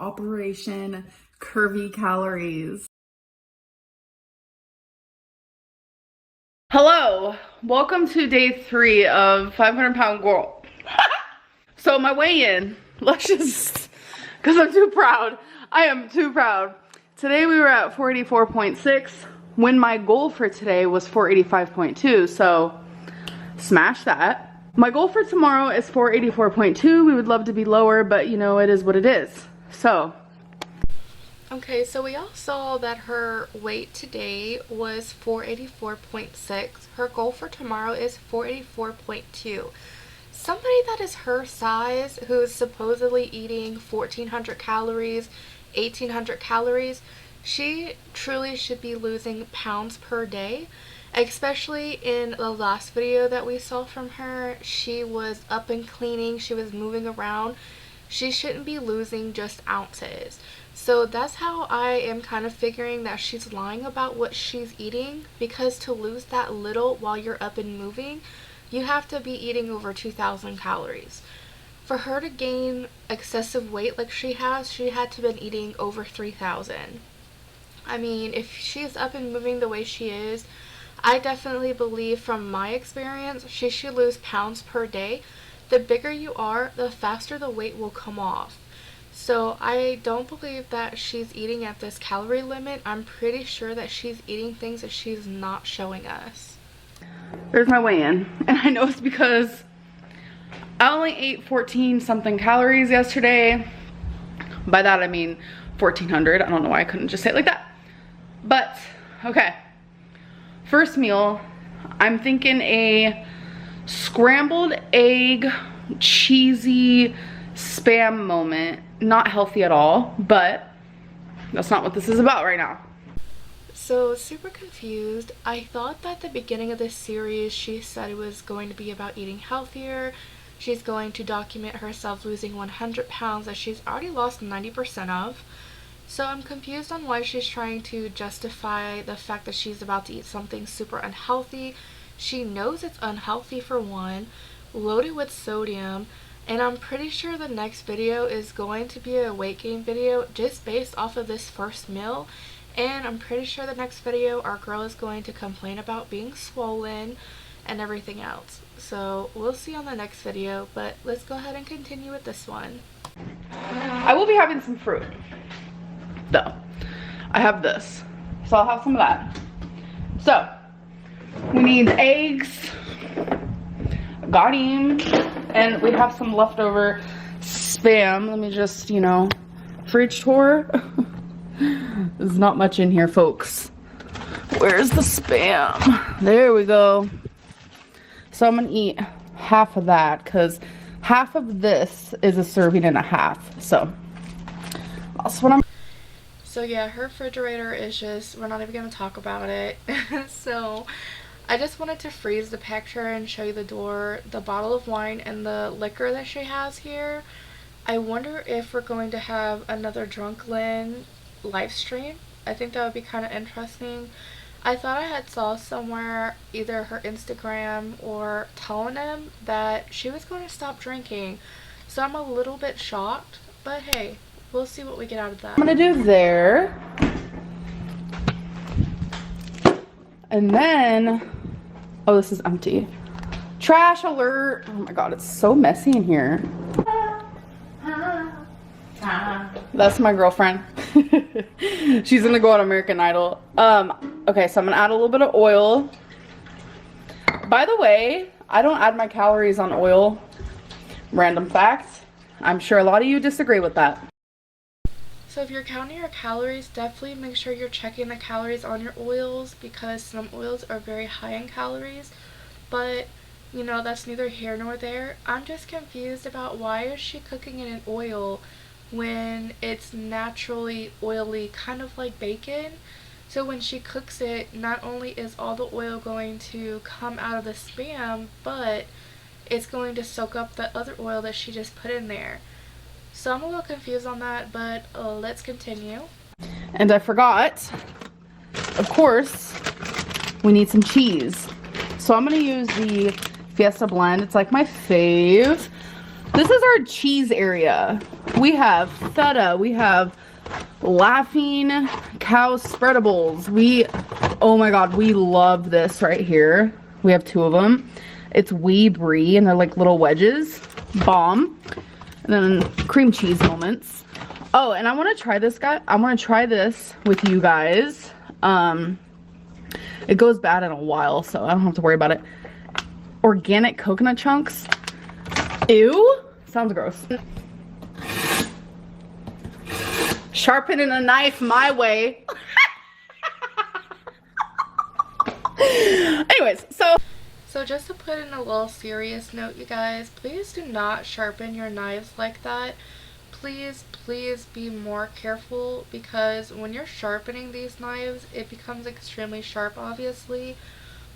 Operation Curvy Calories. Hello, welcome to day 3 of 500-lbs Gorl. So my weigh-in, let's just, because I'm too proud. I am too proud. Today we were at 484.6 when my goal for today was 485.2, so smash that. My goal for tomorrow is 484.2. We would love to be lower, but you know, it is what it is. So. Okay, so we all saw that her weight today was 484.6. Her goal for tomorrow is 484.2. Somebody that is her size, who is supposedly eating 1,400 calories, 1,800 calories, she truly should be losing pounds per day. Especially in the last video that we saw from her, she was up and cleaning, she was moving around. She shouldn't be losing just ounces. So that's how I am kind of figuring that she's lying about what she's eating, because to lose that little while you're up and moving, you have to be eating over 2,000 calories. For her to gain excessive weight like she has, she had to have been eating over 3,000. I mean, if she's up and moving the way she is, I definitely believe from my experience, she should lose pounds per day. The bigger you are, the faster the weight will come off. So I don't believe that she's eating at this calorie limit. I'm pretty sure that she's eating things that she's not showing us. There's my weigh-in, and I know it's because I only ate 14 something calories yesterday. By that I mean 1,400. I don't know why I couldn't just say it like that. But, okay. First meal, I'm thinking a scrambled egg, cheesy spam moment. Not healthy at all, but that's not what this is about right now. So, super confused. I thought that at the beginning of this series, she said it was going to be about eating healthier. She's going to document herself losing 100 pounds that she's already lost 90% of. So I'm confused on why she's trying to justify the fact that she's about to eat something super unhealthy. She knows it's unhealthy for one, loaded with sodium, and I'm pretty sure the next video is going to be a weight gain video just based off of this first meal. And I'm pretty sure the next video our girl is going to complain about being swollen and everything else. So we'll see on the next video, but let's go ahead and continue with this one. I will be having some fruit. Though I have this, so I'll have some of that. So we need eggs, got him, and we have some leftover spam. Let me just, you know, fridge tour. There's not much in here, folks. Where's the spam? There we go. So I'm gonna eat half of that because half of this is a serving and a half. So that's what I'm. So yeah, her refrigerator is just, we're not even going to talk about it. So I just wanted to freeze the picture and show you the bottle of wine and the liquor that she has here. I wonder if we're going to have another Drunklyn live stream. I think that would be kind of interesting. I thought I had saw somewhere, either her Instagram or telling them that she was going to stop drinking. So I'm a little bit shocked, but hey. We'll see what we get out of that. I'm gonna do there. And then, oh, this is empty. Trash alert. Oh my God, it's so messy in here. That's my girlfriend. She's gonna go on American Idol. Okay, so I'm gonna add a little bit of oil. By the way, I don't add my calories on oil. Random fact. I'm sure a lot of you disagree with that. So if you're counting your calories, definitely make sure you're checking the calories on your oils, because some oils are very high in calories. But, you know, that's neither here nor there. I'm just confused about why is she cooking it in oil when it's naturally oily, kind of like bacon. So when she cooks it, not only is all the oil going to come out of the spam, but it's going to soak up the other oil that she just put in there. So I'm a little confused on that, but let's continue. And I forgot, of course, we need some cheese. So I'm going to use the Fiesta blend. It's like my fave. This is our cheese area. We have feta. We have Laughing Cow Spreadables. Oh my god, we love this right here. We have 2 of them. It's wee brie, and they're like little wedges. Bomb. And then cream cheese moments. Oh, and I want to try this, guy. I want to try this with you guys. It goes bad in a while, so I don't have to worry about it. Organic coconut chunks. Ew. Sounds gross. Sharpening a knife my way. Anyways, So just to put in a little serious note, you guys, please do not sharpen your knives like that. Please be more careful, because when you're sharpening these knives, it becomes extremely sharp, obviously.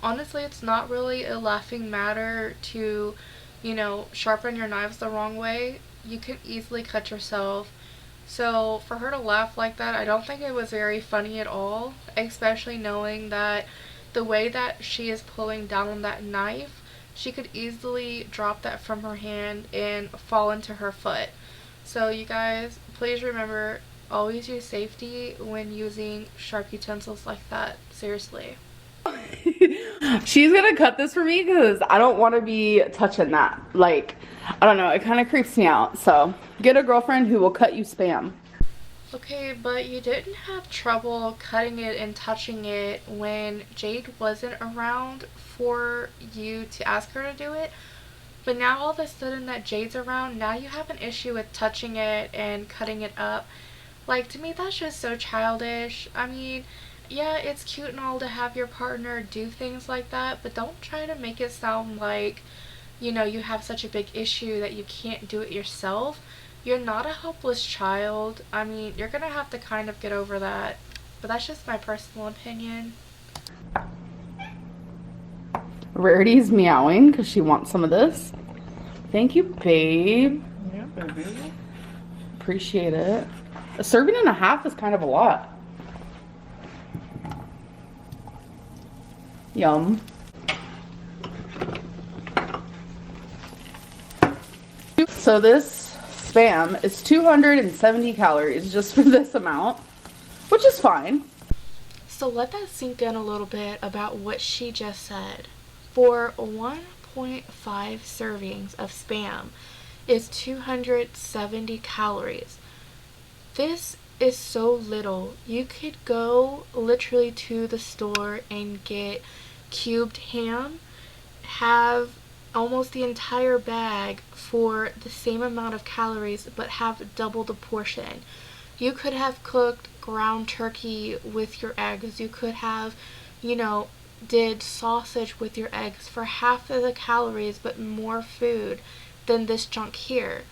Honestly, it's not really a laughing matter to, you know, sharpen your knives the wrong way. You can easily cut yourself. So for her to laugh like that, I don't think it was very funny at all, especially knowing that the way that she is pulling down on that knife, she could easily drop that from her hand and fall into her foot. So you guys, please remember, always use safety when using sharp utensils like that. Seriously. she's gonna cut this for me because I don't want to be touching that. Like, I don't know, it kind of creeps me out. So get a girlfriend who will cut you Spam. Okay, but you didn't have trouble cutting it and touching it when Jade wasn't around for you to ask her to do it. But now all of a sudden that Jade's around, now you have an issue with touching it and cutting it up. Like, to me, that's just so childish. I mean, yeah, it's cute and all to have your partner do things like that, but don't try to make it sound like, you know, you have such a big issue that you can't do it yourself. You're not a helpless child. I mean, you're gonna have to kind of get over that. But that's just my personal opinion. Rarity's meowing because she wants some of this. Thank you, babe. Yeah, baby. Appreciate it. A serving and a half is kind of a lot. Yum. So this Spam is 270 calories just for this amount, which is fine. So let that sink in a little bit about what she just said. For 1.5 servings of Spam is 270 calories. This is so little. You could go literally to the store and get cubed ham, have almost the entire bag for the same amount of calories, but have double the portion. You could have cooked ground turkey with your eggs. You could have, you know, did sausage with your eggs for half of the calories, but more food than this junk here.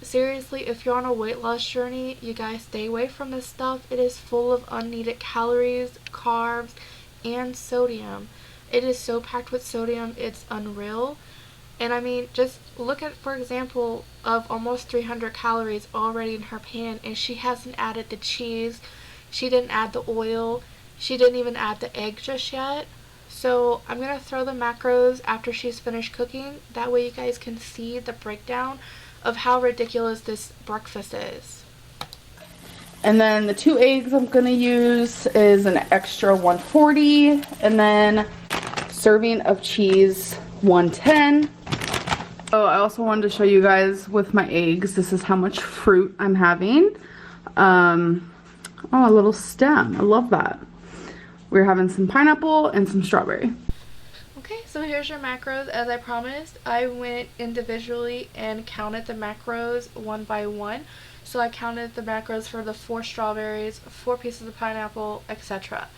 Seriously, if you're on a weight loss journey, you guys stay away from this stuff. It is full of unneeded calories, carbs, and sodium. It is so packed with sodium, it's unreal. And I mean, just look at, for example, of almost 300 calories already in her pan, and she hasn't added the cheese, she didn't add the oil, she didn't even add the egg just yet. So I'm going to throw the macros after she's finished cooking. That way you guys can see the breakdown of how ridiculous this breakfast is. And then the 2 eggs I'm going to use is an extra 140, and then serving of cheese 110. Oh, I also wanted to show you guys with my eggs, this is how much fruit I'm having. Oh, a little stem. I love that. We're having some pineapple and some strawberry. Okay, so here's your macros. As I promised, I went individually and counted the macros one by one. So I counted the macros for the 4 strawberries, 4 pieces of pineapple, etc.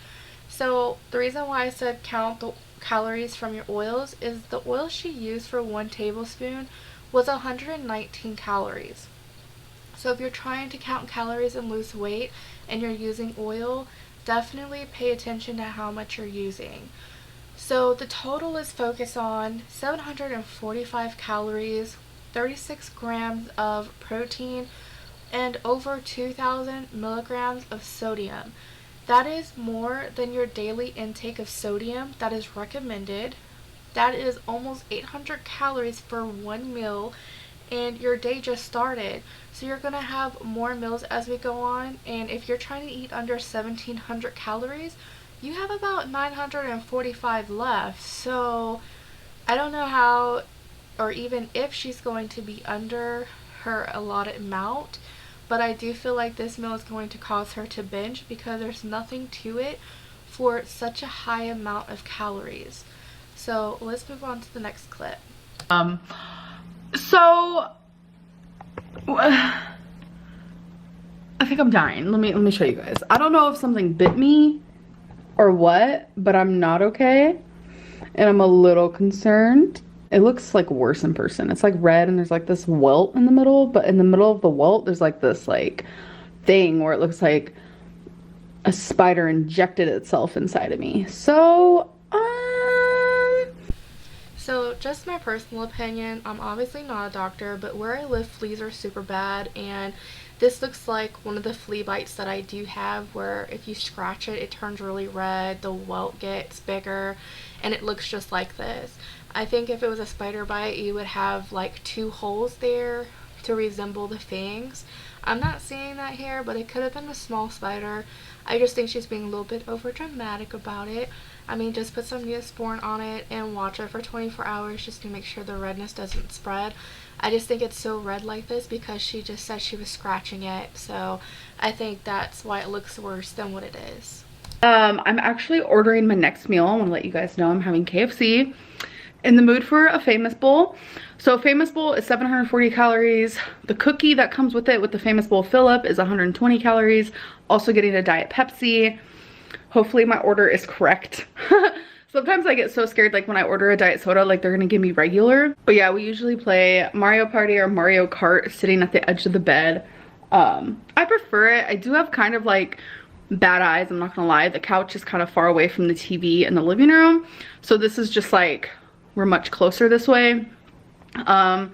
So the reason why I said count the calories from your oils is the oil she used for 1 tablespoon was 119 calories. So if you're trying to count calories and lose weight and you're using oil, definitely pay attention to how much you're using. So the total is focused on 745 calories, 36 grams of protein, and over 2,000 milligrams of sodium. That is more than your daily intake of sodium that is recommended. That is almost 800 calories for 1 meal, and your day just started. So you're gonna have more meals as we go on, and if you're trying to eat under 1700 calories, you have about 945 left. So I don't know how or even if she's going to be under her allotted amount, but I do feel like this meal is going to cause her to binge because there's nothing to it for such a high amount of calories. So let's move on to the next clip. So I think I'm dying. Let me show you guys. I don't know if something bit me or what, but I'm not okay, and I'm a little concerned. It looks like worse in person. It's like red and there's like this welt in the middle, but in the middle of the welt there's like this like thing where it looks like a spider injected itself inside of me. So just my personal opinion, I'm obviously not a doctor, but where I live, fleas are super bad, and this looks like one of the flea bites that I do have, where if you scratch it, it turns really red, the welt gets bigger, and it looks just like this. I think if it was a spider bite, you would have like 2 holes there to resemble the fangs. I'm not seeing that here, but it could have been a small spider. I just think she's being a little bit over dramatic about it. I mean, just put some Neosporin on it and watch it for 24 hours just to make sure the redness doesn't spread. I just think it's so red like this because she just said she was scratching it, so I think that's why it looks worse than what it is. I'm actually ordering my next meal. I want to let you guys know I'm having KFC. In the mood for a Famous Bowl. So Famous Bowl is 740 calories. The cookie that comes with it with the Famous Bowl fill-up is 120 calories. Also getting a Diet Pepsi. Hopefully my order is correct. Sometimes I get so scared, like when I order a diet soda, like they're gonna give me regular. But yeah, we usually play Mario Party or Mario Kart sitting at the edge of the bed. I prefer it. I do have kind of like bad eyes, I'm not gonna lie. The couch is kind of far away from the TV in the living room. So this is just like, we're much closer this way. I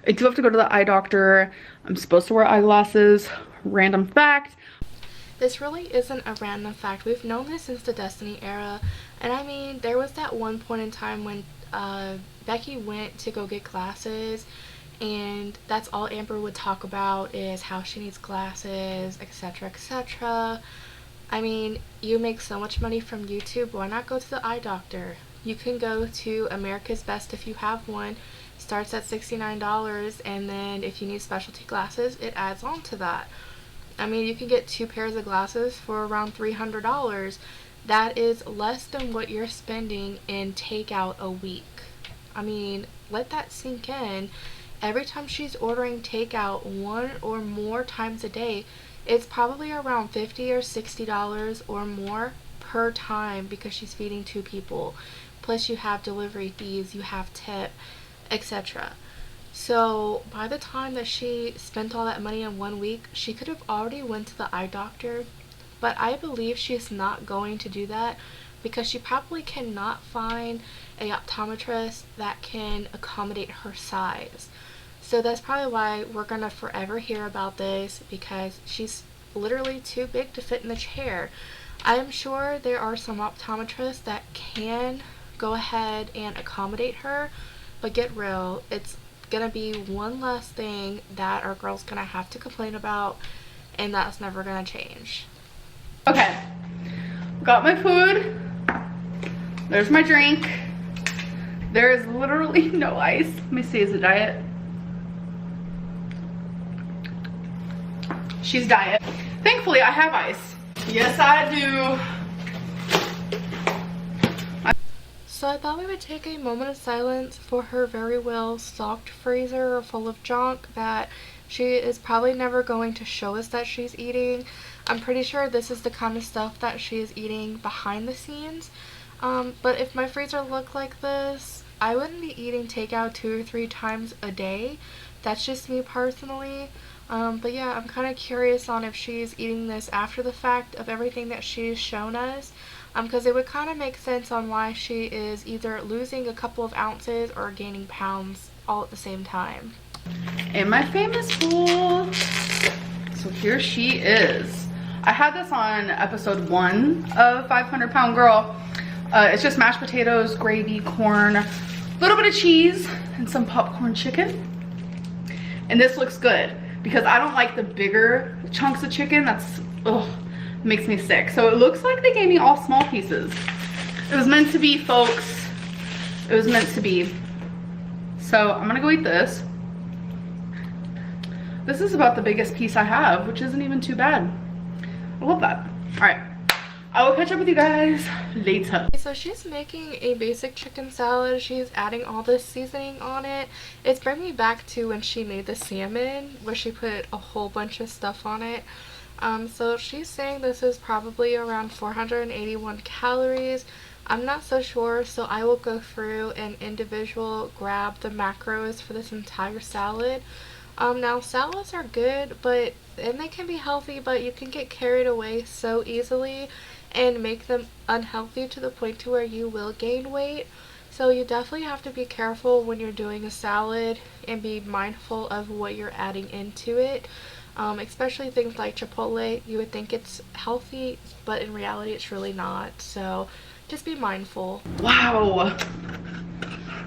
do have to go to the eye doctor. I'm supposed to wear eyeglasses. Random fact. This really isn't a random fact. We've known this since the Destiny era. And I mean, there was that one point in time when Becky went to go get glasses, and that's all Amber would talk about is how she needs glasses, etc, etc. I mean, you make so much money from YouTube, why not go to the eye doctor? You can go to America's Best if you have one. Starts at $69, and then if you need specialty glasses, it adds on to that. I mean, you can get 2 pairs of glasses for around $300. That is less than what you're spending in takeout a week. I mean, let that sink in. Every time she's ordering takeout 1 or more times a day, it's probably around $50 or $60 or more per time because she's feeding 2 people. Plus you have delivery fees, you have tip, etc. So by the time that she spent all that money in 1 week, she could have already went to the eye doctor, but I believe she's not going to do that because she probably cannot find a optometrist that can accommodate her size. So that's probably why we're gonna forever hear about this, because she's literally too big to fit in the chair. I am sure there are some optometrists that can go ahead and accommodate her, but get real, it's gonna be one less thing that our girl's gonna have to complain about, and that's never gonna change. Okay, got my food, there's my drink, there is literally no ice. Let me see, is it diet? She's diet. Thankfully I have ice. Yes I do. So I thought we would take a moment of silence for her very well stocked freezer full of junk that she is probably never going to show us that she's eating. I'm pretty sure this is the kind of stuff that she is eating behind the scenes. But if my freezer looked like this, I wouldn't be eating takeout 2 or 3 times a day. That's just me personally. But yeah, I'm kind of curious on if she's eating this after the fact of everything that she's shown us. Because it would kind of make sense on why she is either losing a couple of ounces or gaining pounds all at the same time. In my Famous Bowl. So here she is. I had this on episode 1 of 500lbs Gorl. It's just mashed potatoes, gravy, corn, a little bit of cheese, and some popcorn chicken. And this looks good because I don't like the bigger chunks of chicken. That's, ugh, makes me sick. So it looks like they gave me all small pieces. It was meant to be, folks. It was meant to be. So I'm gonna go eat this. This is about the biggest piece I have, which isn't even too bad. I love that. All right, I will catch up with you guys later. So she's making a basic chicken salad. She's adding all this seasoning on it. It's bringing me back to when she made the salmon, where she put a whole bunch of stuff on it. So she's saying this is probably around 481 calories. I'm not so sure, so I will go through and individual grab the macros for this entire salad. Now salads are good, and they can be healthy, but you can get carried away so easily and make them unhealthy to the point to where you will gain weight. So you definitely have to be careful when you're doing a salad and be mindful of what you're adding into it. Especially things like Chipotle, you would think it's healthy, but in reality it's really not. So just be mindful. Wow.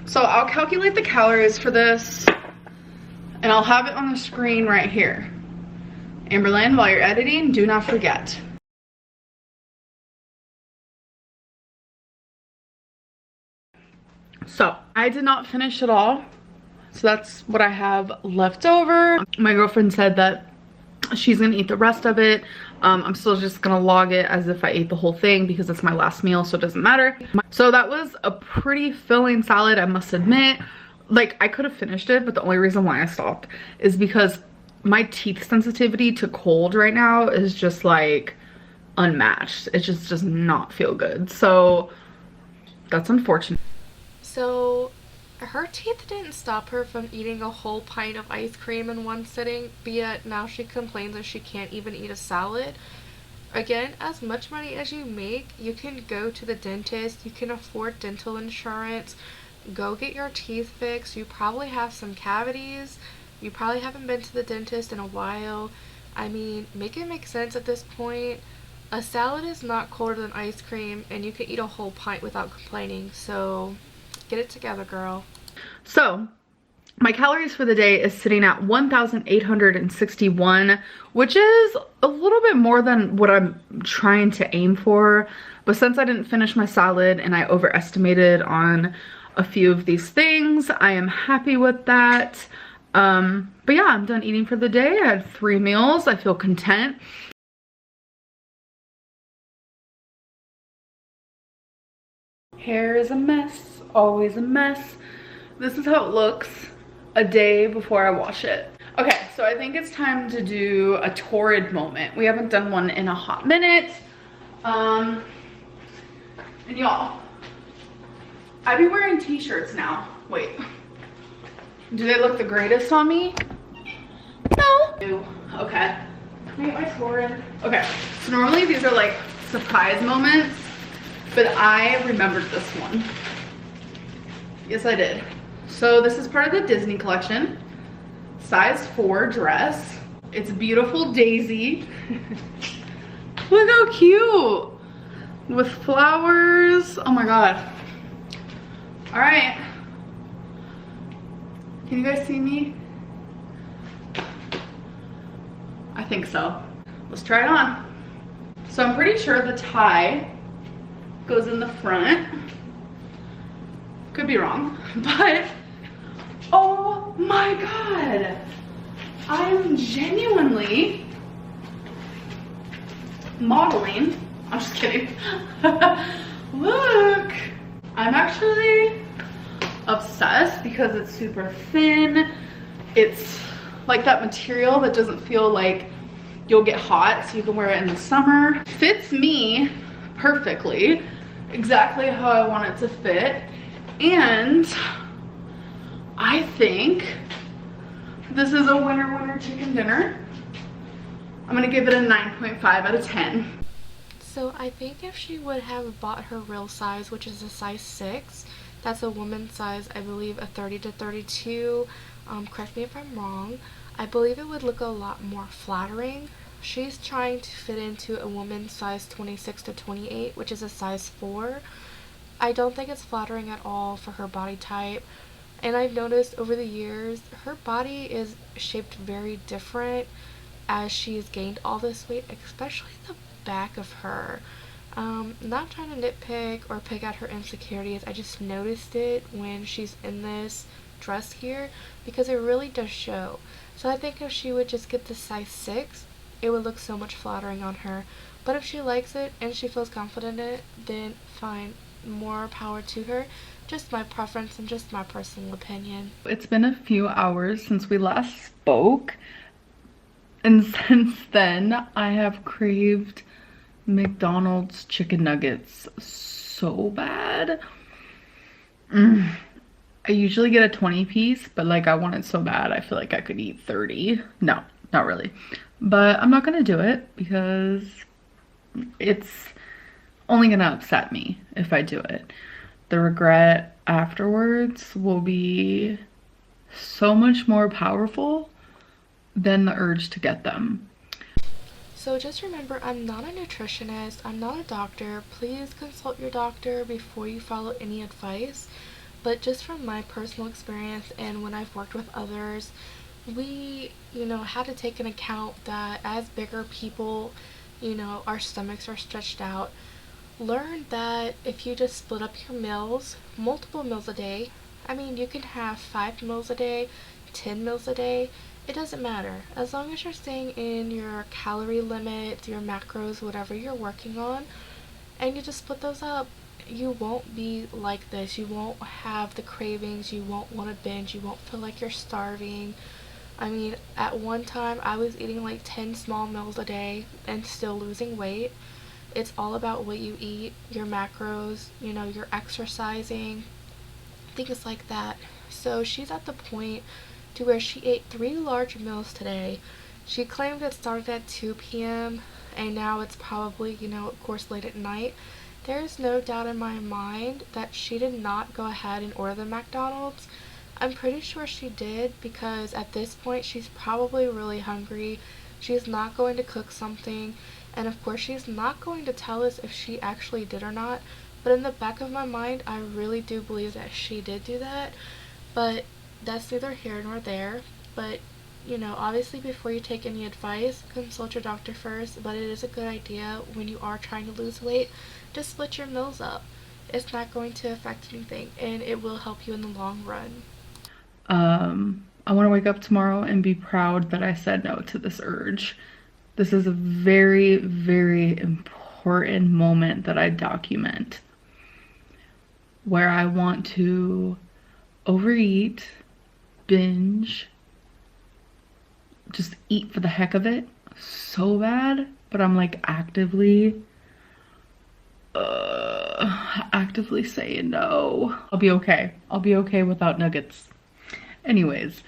So I'll calculate the calories for this and I'll have it on the screen right here. Amberlynn, while you're editing, do not forget. So I did not finish it all. So that's what I have left over. My girlfriend said that she's gonna eat the rest of it. I'm still just gonna log it as if I ate the whole thing because it's my last meal, so it doesn't matter. So that was a pretty filling salad, I must admit. Like, I could have finished it, but the only reason why I stopped is because my teeth sensitivity to cold right now is just like unmatched. It just does not feel good. So that's unfortunate. So her teeth didn't stop her from eating a whole pint of ice cream in one sitting, but yet now she complains that she can't even eat a salad. Again, as much money as you make, you can go to the dentist, you can afford dental insurance, go get your teeth fixed. You probably have some cavities, you probably haven't been to the dentist in a while. I mean, make it make sense at this point. A salad is not colder than ice cream, and you can eat a whole pint without complaining, so get it together, girl. So my calories for the day is sitting at 1,861, which is a little bit more than what I'm trying to aim for. But since I didn't finish my salad and I overestimated on a few of these things, I am happy with that. But yeah, I'm done eating for the day. I had 3 meals. I feel content. Hair is a mess, always a mess. This is how it looks a day before I wash it. Okay, so I think it's time to do a torrid moment. We haven't done one in a hot minute. And y'all, I be wearing t-shirts now. Wait, do they look the greatest on me? No. Okay. Can I get my torrid? Okay, so normally these are like surprise moments, but I remembered this one. Yes, I did. So this is part of the Disney collection. Size 4 dress. It's beautiful daisy. Look how cute. With flowers. Oh my god. All right. Can you guys see me? I think so. Let's try it on. So I'm pretty sure the tie goes in the front. Could be wrong, but oh my god, I'm genuinely modeling. I'm just kidding. Look, I'm actually obsessed because it's super thin. It's like that material that doesn't feel like you'll get hot, so you can wear it in the summer. Fits me perfectly, exactly how I want it to fit. And I think this is a winner chicken dinner. I'm gonna give it a 9.5 out of 10. So I think if she would have bought her real size, which is a size 6, that's a woman's size, I believe a 30 to 32, correct me if I'm wrong, I believe it would look a lot more flattering. She's trying to fit into a woman's size 26 to 28, which is a size 4. I don't think it's flattering at all for her body type. And I've noticed over the years her body is shaped very different as she's gained all this weight, especially the back of her. Not trying to nitpick or pick at her insecurities, I just noticed it when she's in this dress here because it really does show. So I think if she would just get the size 6, it would look so much flattering on her. But if she likes it and she feels confident in it, then fine, more power to her. Just my preference and just my personal opinion. It's been a few hours since we last spoke, and since then I have craved McDonald's chicken nuggets so bad. I usually get a 20 piece, but like I want it so bad I feel like I could eat 30. No, not really. But I'm not gonna do it because it's only gonna upset me if I do it. The regret afterwards will be so much more powerful than the urge to get them. So just remember, I'm not a nutritionist, I'm not a doctor. Please consult your doctor before you follow any advice. But just from my personal experience and when I've worked with others, we, had to take into account that as bigger people, our stomachs are stretched out. Learn that if you just split up your meals, multiple meals a day, I mean, you can have 5 meals a day, 10 meals a day, it doesn't matter. As long as you're staying in your calorie limit, your macros, whatever you're working on, and you just split those up, you won't be like this. You won't have the cravings, you won't want to binge, you won't feel like you're starving. I mean, at one time I was eating like 10 small meals a day and still losing weight. It's all about what you eat, your macros, your exercising, things like that. So she's at the point to where she ate 3 large meals today. She claimed it started at 2 p.m. and now it's probably, of course, late at night. There's no doubt in my mind that she did not go ahead and order the McDonald's. I'm pretty sure she did because at this point she's probably really hungry. She's not going to cook something, and of course she's not going to tell us if she actually did or not. But in the back of my mind, I really do believe that she did do that. But that's neither here nor there. But obviously before you take any advice, consult your doctor first. But it is a good idea when you are trying to lose weight, just split your meals up. It's not going to affect anything, and it will help you in the long run. I want to wake up tomorrow and be proud that I said no to this urge. This is a very, very important moment that I document, where I want to overeat, binge, just eat for the heck of it so bad, but I'm like actively saying no. I'll be okay. I'll be okay without nuggets. Anyways,